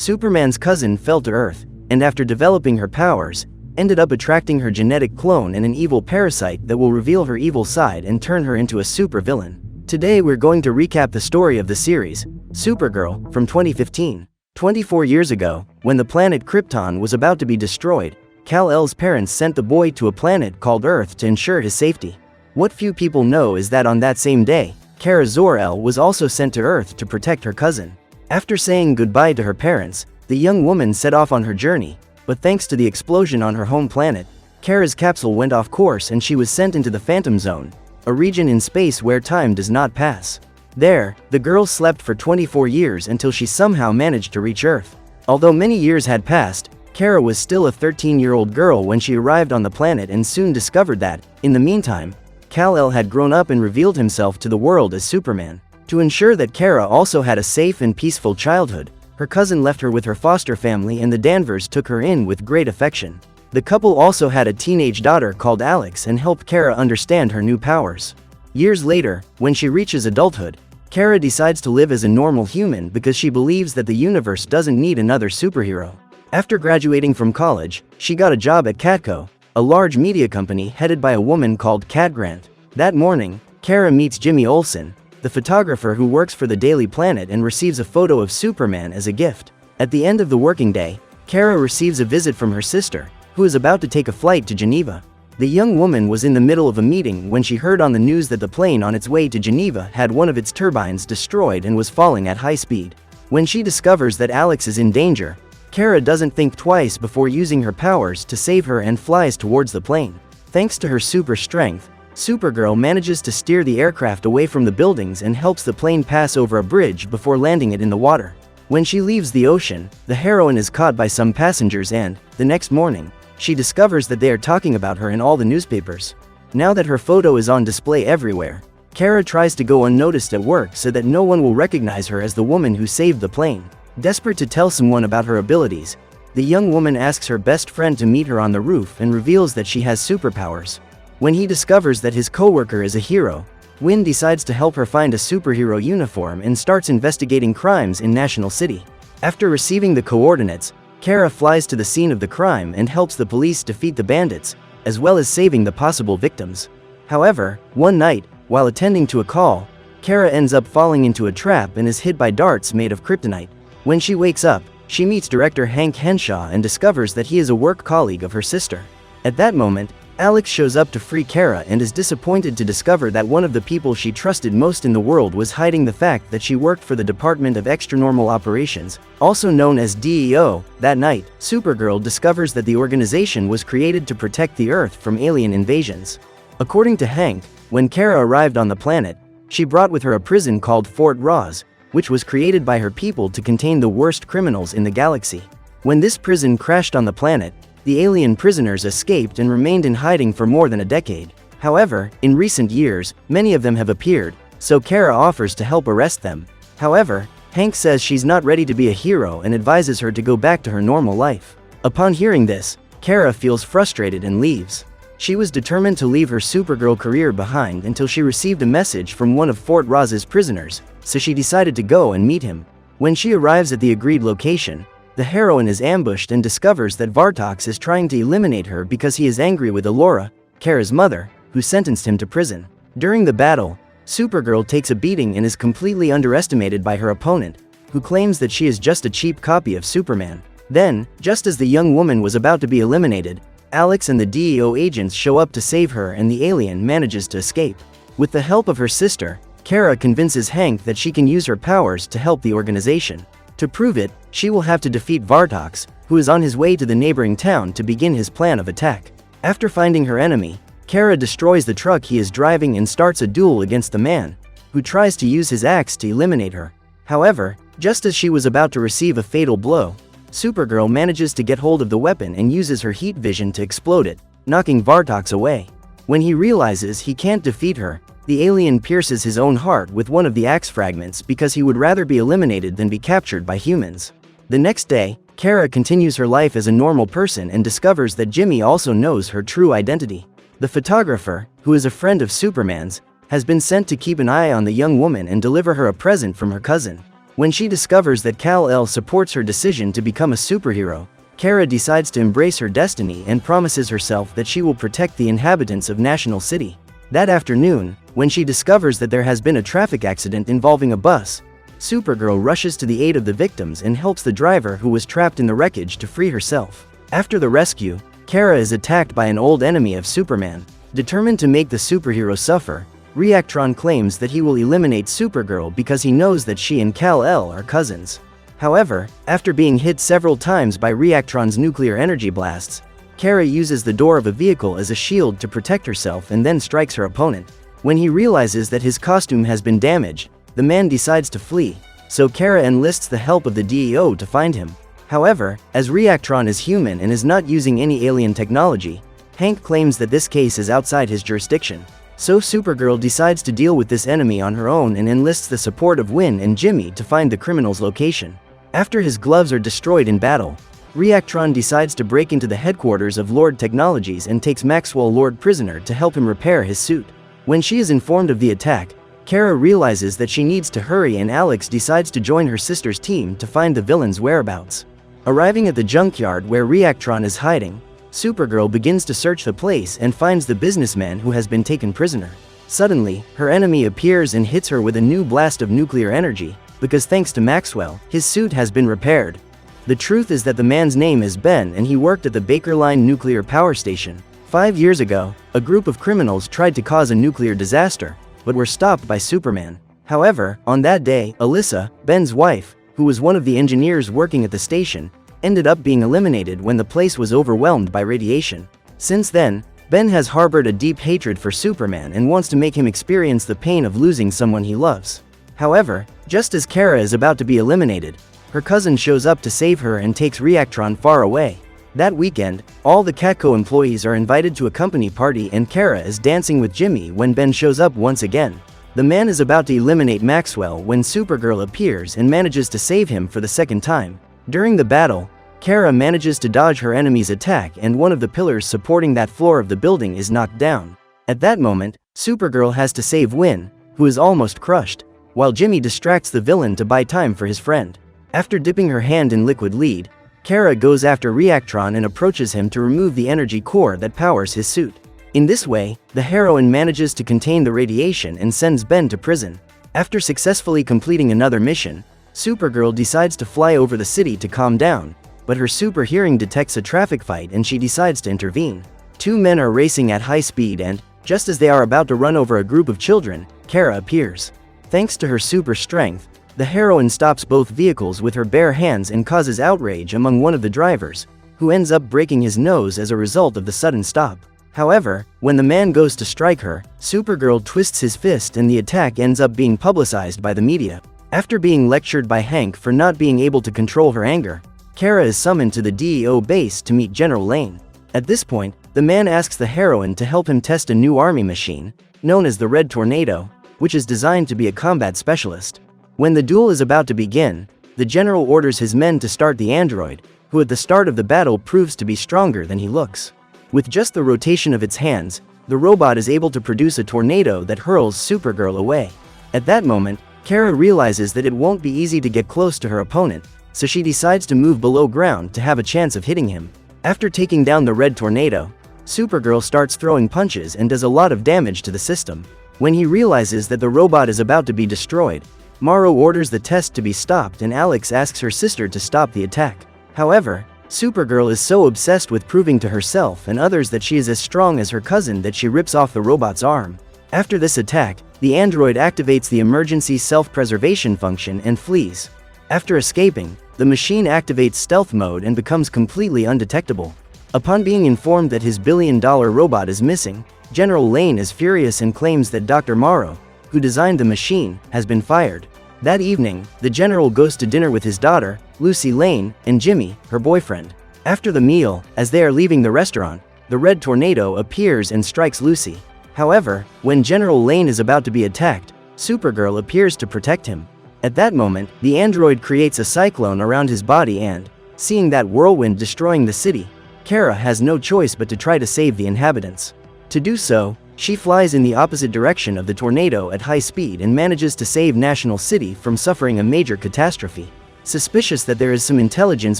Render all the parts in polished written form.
Superman's cousin fell to Earth, and after developing her powers, ended up attracting her genetic clone and an evil parasite that will reveal her evil side and turn her into a supervillain. Today we're going to recap the story of the series, Supergirl, from 2015. 24 years ago, when the planet Krypton was about to be destroyed, Kal-El's parents sent the boy to a planet called Earth to ensure his safety. What few people know is that on that same day, Kara Zor-El was also sent to Earth to protect her cousin. After saying goodbye to her parents, the young woman set off on her journey, but thanks to the explosion on her home planet, Kara's capsule went off course and she was sent into the Phantom Zone, a region in space where time does not pass. There, the girl slept for 24 years until she somehow managed to reach Earth. Although many years had passed, Kara was still a 13-year-old girl when she arrived on the planet and soon discovered that, in the meantime, Kal-El had grown up and revealed himself to the world as Superman. To ensure that Kara also had a safe and peaceful childhood, her cousin left her with her foster family and the Danvers took her in with great affection. The couple also had a teenage daughter called Alex and helped Kara understand her new powers. Years later, when she reaches adulthood, Kara decides to live as a normal human because she believes that the universe doesn't need another superhero. After graduating from college, she got a job at Catco, a large media company headed by a woman called Cat Grant. That morning, Kara meets Jimmy Olsen, the photographer who works for the Daily Planet and receives a photo of Superman as a gift. At the end of the working day, Kara receives a visit from her sister, who is about to take a flight to Geneva. The young woman was in the middle of a meeting when she heard on the news that the plane on its way to Geneva had one of its turbines destroyed and was falling at high speed. When she discovers that Alex is in danger, Kara doesn't think twice before using her powers to save her and flies towards the plane. Thanks to her super strength, Supergirl manages to steer the aircraft away from the buildings and helps the plane pass over a bridge before landing it in the water. When she leaves the ocean, the heroine is caught by some passengers and, the next morning, she discovers that they are talking about her in all the newspapers. Now that her photo is on display everywhere, Kara tries to go unnoticed at work so that no one will recognize her as the woman who saved the plane. Desperate to tell someone about her abilities, the young woman asks her best friend to meet her on the roof and reveals that she has superpowers. When he discovers that his coworker is a hero, Wynn decides to help her find a superhero uniform and starts investigating crimes in National City. After receiving the coordinates, Kara flies to the scene of the crime and helps the police defeat the bandits, as well as saving the possible victims. However, one night, while attending to a call, Kara ends up falling into a trap and is hit by darts made of kryptonite. When she wakes up, she meets director Hank Henshaw and discovers that he is a work colleague of her sister. At that moment, Alex shows up to free Kara and is disappointed to discover that one of the people she trusted most in the world was hiding the fact that she worked for the Department of Extranormal Operations, also known as DEO. That night, Supergirl discovers that the organization was created to protect the Earth from alien invasions. According to Hank, when Kara arrived on the planet, she brought with her a prison called Fort Ross, which was created by her people to contain the worst criminals in the galaxy. When this prison crashed on the planet, the alien prisoners escaped and remained in hiding for more than a decade. However, in recent years, many of them have appeared, so Kara offers to help arrest them. However, Hank says she's not ready to be a hero and advises her to go back to her normal life. Upon hearing this, Kara feels frustrated and leaves. She was determined to leave her Supergirl career behind until she received a message from one of Fort Ross's prisoners, so she decided to go and meet him. When she arrives at the agreed location, the heroine is ambushed and discovers that Vartox is trying to eliminate her because he is angry with Alora, Kara's mother, who sentenced him to prison. During the battle, Supergirl takes a beating and is completely underestimated by her opponent, who claims that she is just a cheap copy of Superman. Then, just as the young woman was about to be eliminated, Alex and the DEO agents show up to save her and the alien manages to escape. With the help of her sister, Kara convinces Hank that she can use her powers to help the organization. To prove it, she will have to defeat Vartox, who is on his way to the neighboring town to begin his plan of attack. After finding her enemy, Kara destroys the truck he is driving and starts a duel against the man, who tries to use his axe to eliminate her. However, just as she was about to receive a fatal blow, Supergirl manages to get hold of the weapon and uses her heat vision to explode it, knocking Vartox away. When he realizes he can't defeat her, the alien pierces his own heart with one of the axe fragments because he would rather be eliminated than be captured by humans. The next day, Kara continues her life as a normal person and discovers that Jimmy also knows her true identity. The photographer, who is a friend of Superman's, has been sent to keep an eye on the young woman and deliver her a present from her cousin. When she discovers that Kal-El supports her decision to become a superhero, Kara decides to embrace her destiny and promises herself that she will protect the inhabitants of National City. That afternoon, when she discovers that there has been a traffic accident involving a bus, Supergirl rushes to the aid of the victims and helps the driver who was trapped in the wreckage to free herself. After the rescue, Kara is attacked by an old enemy of Superman. Determined to make the superhero suffer, Reactron claims that he will eliminate Supergirl because he knows that she and Kal-El are cousins. However, after being hit several times by Reactron's nuclear energy blasts, Kara uses the door of a vehicle as a shield to protect herself and then strikes her opponent. When he realizes that his costume has been damaged, the man decides to flee, so Kara enlists the help of the DEO to find him. However, as Reactron is human and is not using any alien technology, Hank claims that this case is outside his jurisdiction. So Supergirl decides to deal with this enemy on her own and enlists the support of Winn and Jimmy to find the criminal's location. After his gloves are destroyed in battle, Reactron decides to break into the headquarters of Lord Technologies and takes Maxwell Lord prisoner to help him repair his suit. When she is informed of the attack, Kara realizes that she needs to hurry and Alex decides to join her sister's team to find the villain's whereabouts. Arriving at the junkyard where Reactron is hiding, Supergirl begins to search the place and finds the businessman who has been taken prisoner. Suddenly, her enemy appears and hits her with a new blast of nuclear energy, because thanks to Maxwell, his suit has been repaired. The truth is that the man's name is Ben and he worked at the Baker Line nuclear power station. 5 years ago, a group of criminals tried to cause a nuclear disaster, but were stopped by Superman. However, on that day, Alyssa, Ben's wife, who was one of the engineers working at the station, ended up being eliminated when the place was overwhelmed by radiation. Since then, Ben has harbored a deep hatred for Superman and wants to make him experience the pain of losing someone he loves. However, just as Kara is about to be eliminated, her cousin shows up to save her and takes Reactron far away. That weekend, all the Catco employees are invited to a company party and Kara is dancing with Jimmy when Ben shows up once again. The man is about to eliminate Maxwell when Supergirl appears and manages to save him for the second time. During the battle, Kara manages to dodge her enemy's attack and one of the pillars supporting that floor of the building is knocked down. At that moment, Supergirl has to save Winn, who is almost crushed, while Jimmy distracts the villain to buy time for his friend. After dipping her hand in liquid lead, Kara goes after Reactron and approaches him to remove the energy core that powers his suit. In this way, the heroine manages to contain the radiation and sends Ben to prison. After successfully completing another mission, Supergirl decides to fly over the city to calm down, but her super hearing detects a traffic fight and she decides to intervene. Two men are racing at high speed and, just as they are about to run over a group of children, Kara appears. Thanks to her super strength, the heroine stops both vehicles with her bare hands and causes outrage among one of the drivers, who ends up breaking his nose as a result of the sudden stop. However, when the man goes to strike her, Supergirl twists his fist and the attack ends up being publicized by the media. After being lectured by Hank for not being able to control her anger, Kara is summoned to the DEO base to meet General Lane. At this point, the man asks the heroine to help him test a new army machine, known as the Red Tornado, which is designed to be a combat specialist. When the duel is about to begin, the general orders his men to start the android, who at the start of the battle proves to be stronger than he looks. With just the rotation of its hands, the robot is able to produce a tornado that hurls Supergirl away. At that moment, Kara realizes that it won't be easy to get close to her opponent, so she decides to move below ground to have a chance of hitting him. After taking down the Red Tornado, Supergirl starts throwing punches and does a lot of damage to the system. When he realizes that the robot is about to be destroyed, Morrow orders the test to be stopped and Alex asks her sister to stop the attack. However, Supergirl is so obsessed with proving to herself and others that she is as strong as her cousin that she rips off the robot's arm. After this attack, the android activates the emergency self-preservation function and flees. After escaping, the machine activates stealth mode and becomes completely undetectable. Upon being informed that his billion-dollar robot is missing, General Lane is furious and claims that Dr. Morrow, who designed the machine, has been fired. That evening, the general goes to dinner with his daughter, Lucy Lane, and Jimmy, her boyfriend. After the meal, as they are leaving the restaurant, the Red Tornado appears and strikes Lucy. However, when General Lane is about to be attacked, Supergirl appears to protect him. At that moment, the android creates a cyclone around his body and, seeing that whirlwind destroying the city, Kara has no choice but to try to save the inhabitants. To do so, She flies in the opposite direction of the tornado at high speed and manages to save National City from suffering a major catastrophe. Suspicious that there is some intelligence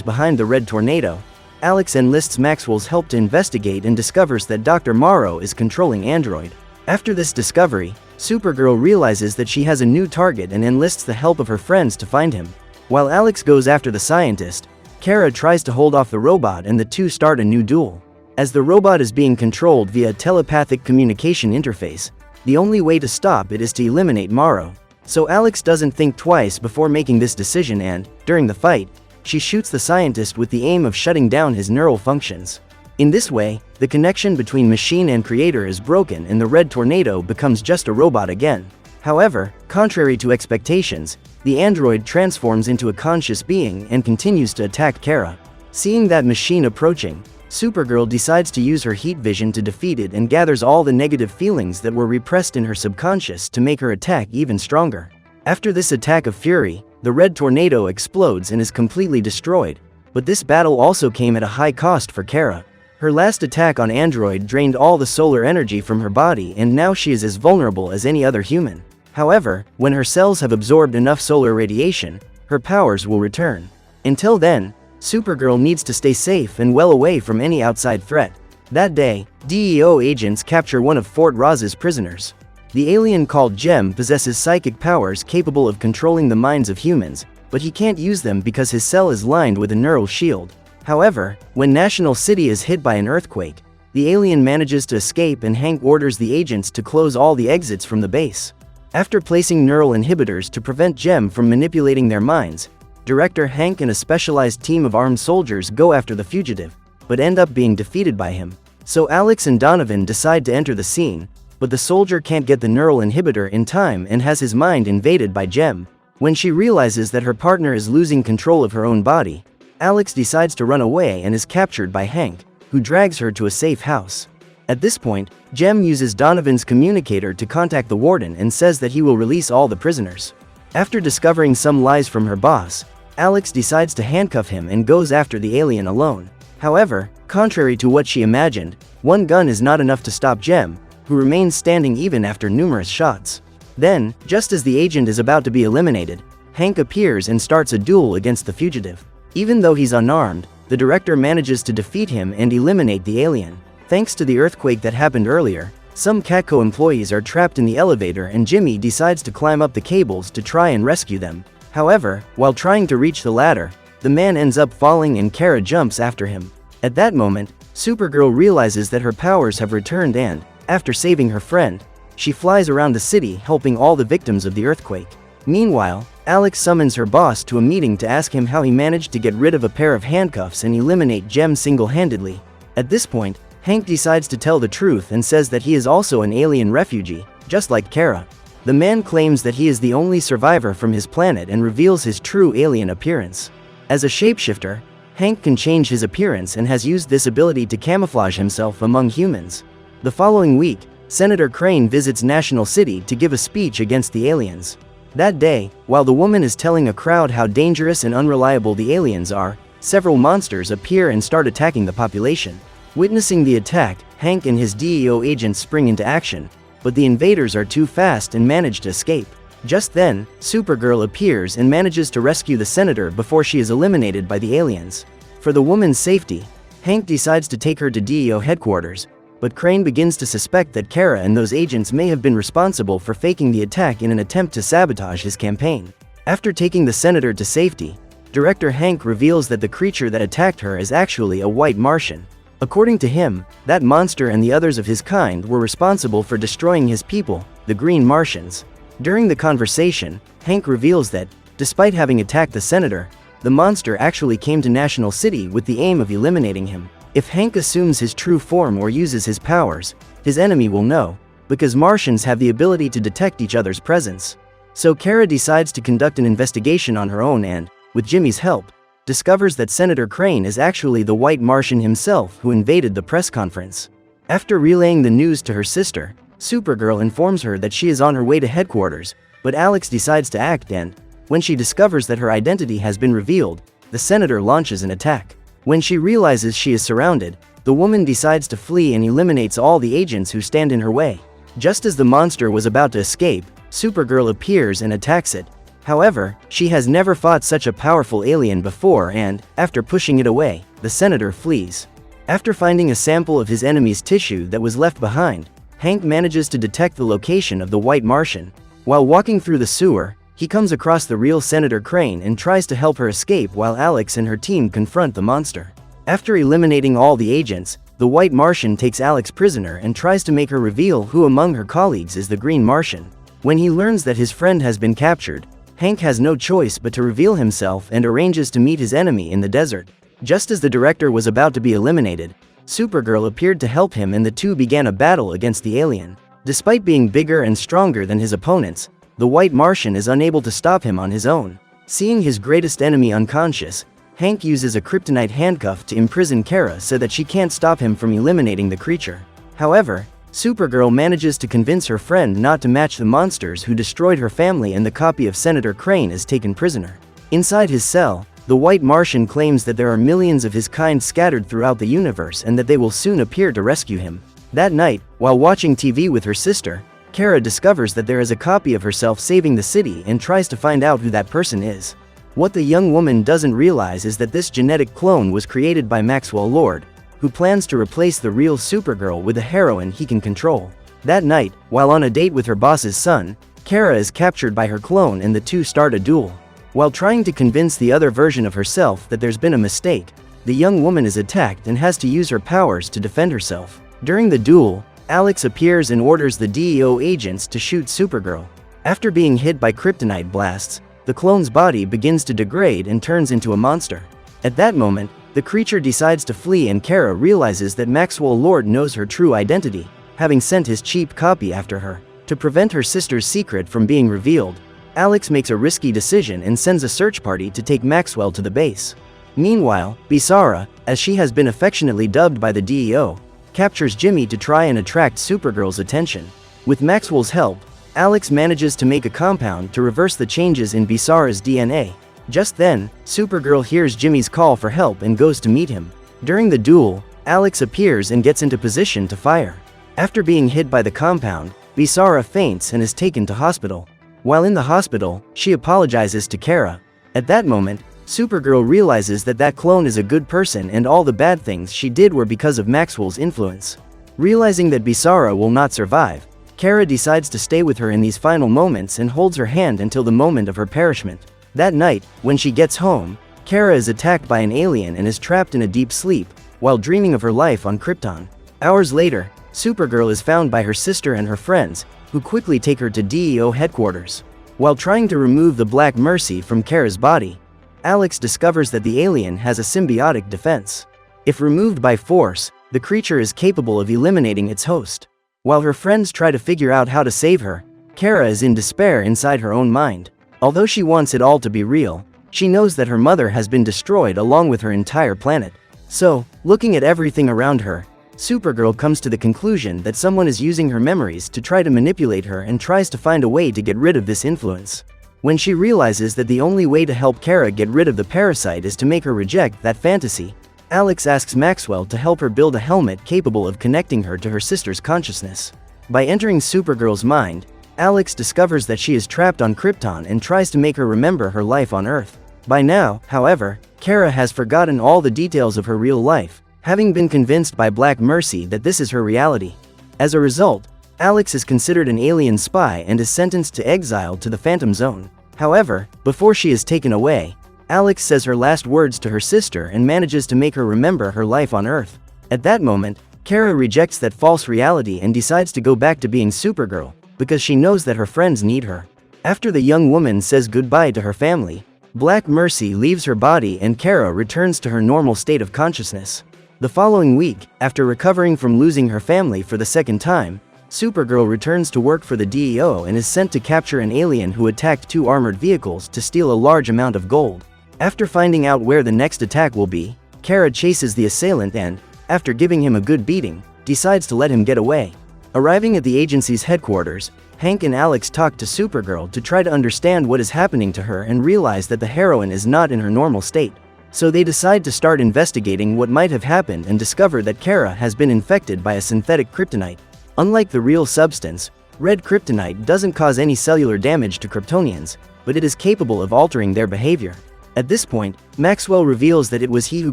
behind the red tornado, Alex enlists Maxwell's help to investigate and discovers that Dr. Morrow is controlling Android. After this discovery, Supergirl realizes that she has a new target and enlists the help of her friends to find him. While Alex goes after the scientist, Kara tries to hold off the robot and the two start a new duel. As the robot is being controlled via a telepathic communication interface, the only way to stop it is to eliminate Morrow. So Alex doesn't think twice before making this decision and, during the fight, she shoots the scientist with the aim of shutting down his neural functions. In this way, the connection between machine and creator is broken and the red tornado becomes just a robot again. However, contrary to expectations, the android transforms into a conscious being and continues to attack Kara. Seeing that machine approaching, Supergirl decides to use her heat vision to defeat it and gathers all the negative feelings that were repressed in her subconscious to make her attack even stronger. After this attack of fury, the red tornado explodes and is completely destroyed, but this battle also came at a high cost for Kara. Her last attack on Android drained all the solar energy from her body and now she is as vulnerable as any other human. However, when her cells have absorbed enough solar radiation, her powers will return. Until then, Supergirl needs to stay safe and well away from any outside threat. That day, DEO agents capture one of Fort Roz's prisoners. The alien called Gem possesses psychic powers capable of controlling the minds of humans, but he can't use them because his cell is lined with a neural shield. However, when National City is hit by an earthquake, the alien manages to escape and Hank orders the agents to close all the exits from the base. After placing neural inhibitors to prevent Gem from manipulating their minds, Director Hank and a specialized team of armed soldiers go after the fugitive, but end up being defeated by him. So Alex and Donovan decide to enter the scene, but the soldier can't get the neural inhibitor in time and has his mind invaded by Gem. When she realizes that her partner is losing control of her own body, Alex decides to run away and is captured by Hank, who drags her to a safe house. At this point, Gem uses Donovan's communicator to contact the warden and says that he will release all the prisoners. After discovering some lies from her boss, Alex decides to handcuff him and goes after the alien alone. However, contrary to what she imagined, one gun is not enough to stop Gem, who remains standing even after numerous shots. Then, just as the agent is about to be eliminated, Hank appears and starts a duel against the fugitive. Even though he's unarmed, the director manages to defeat him and eliminate the alien. Thanks to the earthquake that happened earlier, some Catco employees are trapped in the elevator and Jimmy decides to climb up the cables to try and rescue them. However, while trying to reach the ladder, the man ends up falling and Kara jumps after him. At that moment, Supergirl realizes that her powers have returned and, after saving her friend, she flies around the city helping all the victims of the earthquake. Meanwhile, Alex summons her boss to a meeting to ask him how he managed to get rid of a pair of handcuffs and eliminate Gem single-handedly. At this point, Hank decides to tell the truth and says that he is also an alien refugee, just like Kara. The man claims that he is the only survivor from his planet and reveals his true alien appearance. As a shapeshifter, Hank can change his appearance and has used this ability to camouflage himself among humans. The following week, Senator Crane visits National City to give a speech against the aliens. That day, while the woman is telling a crowd how dangerous and unreliable the aliens are, several monsters appear and start attacking the population. Witnessing the attack, Hank and his DEO agents spring into action, but the invaders are too fast and manage to escape. Just then, Supergirl appears and manages to rescue the senator before she is eliminated by the aliens. For the woman's safety, Hank decides to take her to DEO headquarters, but Crane begins to suspect that Kara and those agents may have been responsible for faking the attack in an attempt to sabotage his campaign. After taking the senator to safety, Director Hank reveals that the creature that attacked her is actually a white Martian. According to him, that monster and the others of his kind were responsible for destroying his people, the Green Martians. During the conversation, Hank reveals that, despite having attacked the senator, the monster actually came to National City with the aim of eliminating him. If Hank assumes his true form or uses his powers, his enemy will know, because Martians have the ability to detect each other's presence. So Kara decides to conduct an investigation on her own and, with Jimmy's help, discovers that Senator Crane is actually the white Martian himself who invaded the press conference. After relaying the news to her sister, Supergirl informs her that she is on her way to headquarters, but Alex decides to act and, when she discovers that her identity has been revealed, the senator launches an attack. When she realizes she is surrounded, the woman decides to flee and eliminates all the agents who stand in her way. Just as the monster was about to escape, Supergirl appears and attacks it. However, she has never fought such a powerful alien before and, after pushing it away, the senator flees. After finding a sample of his enemy's tissue that was left behind, Hank manages to detect the location of the White Martian. While walking through the sewer, he comes across the real Senator Crane and tries to help her escape while Alex and her team confront the monster. After eliminating all the agents, the White Martian takes Alex prisoner and tries to make her reveal who among her colleagues is the Green Martian. When he learns that his friend has been captured, Hank has no choice but to reveal himself and arranges to meet his enemy in the desert. Just as the director was about to be eliminated, Supergirl appeared to help him and the two began a battle against the alien. Despite being bigger and stronger than his opponents, the White Martian is unable to stop him on his own. Seeing his greatest enemy unconscious, Hank uses a kryptonite handcuff to imprison Kara so that she can't stop him from eliminating the creature. However, Supergirl manages to convince her friend not to match the monsters who destroyed her family and the copy of Senator Crane is taken prisoner. Inside his cell, the White Martian claims that there are millions of his kind scattered throughout the universe and that they will soon appear to rescue him. That night, while watching TV with her sister, Kara discovers that there is a copy of herself saving the city and tries to find out who that person is. What the young woman doesn't realize is that this genetic clone was created by Maxwell Lord, who plans to replace the real Supergirl with a heroine he can control. That night, while on a date with her boss's son, Kara is captured by her clone and the two start a duel. While trying to convince the other version of herself that there's been a mistake, the young woman is attacked and has to use her powers to defend herself. During the duel, Alex appears and orders the DEO agents to shoot Supergirl. After being hit by kryptonite blasts, the clone's body begins to degrade and turns into a monster. At that moment, the creature decides to flee and Kara realizes that Maxwell Lord knows her true identity, having sent his cheap copy after her. To prevent her sister's secret from being revealed, Alex makes a risky decision and sends a search party to take Maxwell to the base. Meanwhile, Bisara, as she has been affectionately dubbed by the DEO, captures Jimmy to try and attract Supergirl's attention. With Maxwell's help, Alex manages to make a compound to reverse the changes in Bisara's DNA. Just then, Supergirl hears Jimmy's call for help and goes to meet him. During the duel, Alex appears and gets into position to fire. After being hit by the compound, Bisara faints and is taken to hospital. While in the hospital, she apologizes to Kara. At that moment, Supergirl realizes that that clone is a good person and all the bad things she did were because of Maxwell's influence. Realizing that Bisara will not survive, Kara decides to stay with her in these final moments and holds her hand until the moment of her perishment. That night, when she gets home, Kara is attacked by an alien and is trapped in a deep sleep, while dreaming of her life on Krypton. Hours later, Supergirl is found by her sister and her friends, who quickly take her to DEO headquarters. While trying to remove the Black Mercy from Kara's body, Alex discovers that the alien has a symbiotic defense. If removed by force, the creature is capable of eliminating its host. While her friends try to figure out how to save her, Kara is in despair inside her own mind. Although she wants it all to be real, she knows that her mother has been destroyed along with her entire planet. So, looking at everything around her, Supergirl comes to the conclusion that someone is using her memories to try to manipulate her and tries to find a way to get rid of this influence. When she realizes that the only way to help Kara get rid of the parasite is to make her reject that fantasy, Alex asks Maxwell to help her build a helmet capable of connecting her to her sister's consciousness. By entering Supergirl's mind, Alex discovers that she is trapped on Krypton and tries to make her remember her life on Earth. By now, however, Kara has forgotten all the details of her real life, having been convinced by Black Mercy that this is her reality. As a result, Alex is considered an alien spy and is sentenced to exile to the Phantom Zone. However, before she is taken away, Alex says her last words to her sister and manages to make her remember her life on Earth. At that moment, Kara rejects that false reality and decides to go back to being Supergirl, because she knows that her friends need her. After the young woman says goodbye to her family, Black Mercy leaves her body and Kara returns to her normal state of consciousness. The following week, after recovering from losing her family for the second time, Supergirl returns to work for the DEO and is sent to capture an alien who attacked 2 armored vehicles to steal a large amount of gold. After finding out where the next attack will be, Kara chases the assailant and, after giving him a good beating, decides to let him get away. Arriving at the agency's headquarters, Hank and Alex talk to Supergirl to try to understand what is happening to her and realize that the heroine is not in her normal state. So they decide to start investigating what might have happened and discover that Kara has been infected by a synthetic kryptonite. Unlike the real substance, red kryptonite doesn't cause any cellular damage to Kryptonians, but it is capable of altering their behavior. At this point, Maxwell reveals that it was he who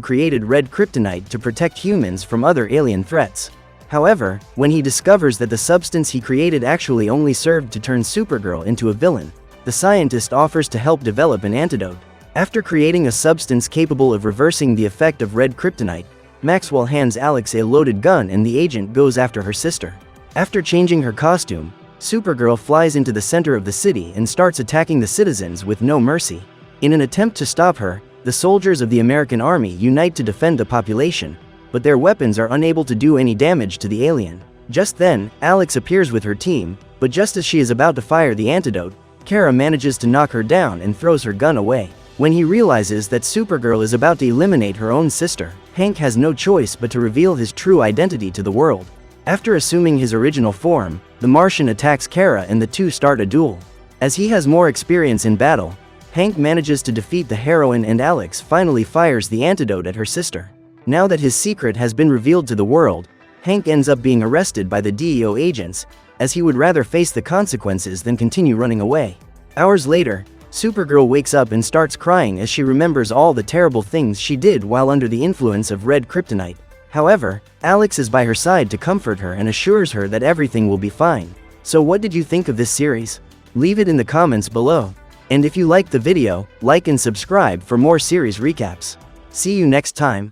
created red kryptonite to protect humans from other alien threats. However, when he discovers that the substance he created actually only served to turn Supergirl into a villain, the scientist offers to help develop an antidote. After creating a substance capable of reversing the effect of red kryptonite, Maxwell hands Alex a loaded gun and the agent goes after her sister. After changing her costume, Supergirl flies into the center of the city and starts attacking the citizens with no mercy. In an attempt to stop her, the soldiers of the American Army unite to defend the population, but their weapons are unable to do any damage to the alien. Just then, Alex appears with her team, but just as she is about to fire the antidote, Kara manages to knock her down and throws her gun away. When he realizes that Supergirl is about to eliminate her own sister, Hank has no choice but to reveal his true identity to the world. After assuming his original form, the Martian attacks Kara and the two start a duel. As he has more experience in battle, Hank manages to defeat the heroine and Alex finally fires the antidote at her sister. Now that his secret has been revealed to the world, Hank ends up being arrested by the DEO agents, as he would rather face the consequences than continue running away. Hours later, Supergirl wakes up and starts crying as she remembers all the terrible things she did while under the influence of red kryptonite. However, Alex is by her side to comfort her and assures her that everything will be fine. So what did you think of this series? Leave it in the comments below. And if you liked the video, like and subscribe for more series recaps. See you next time.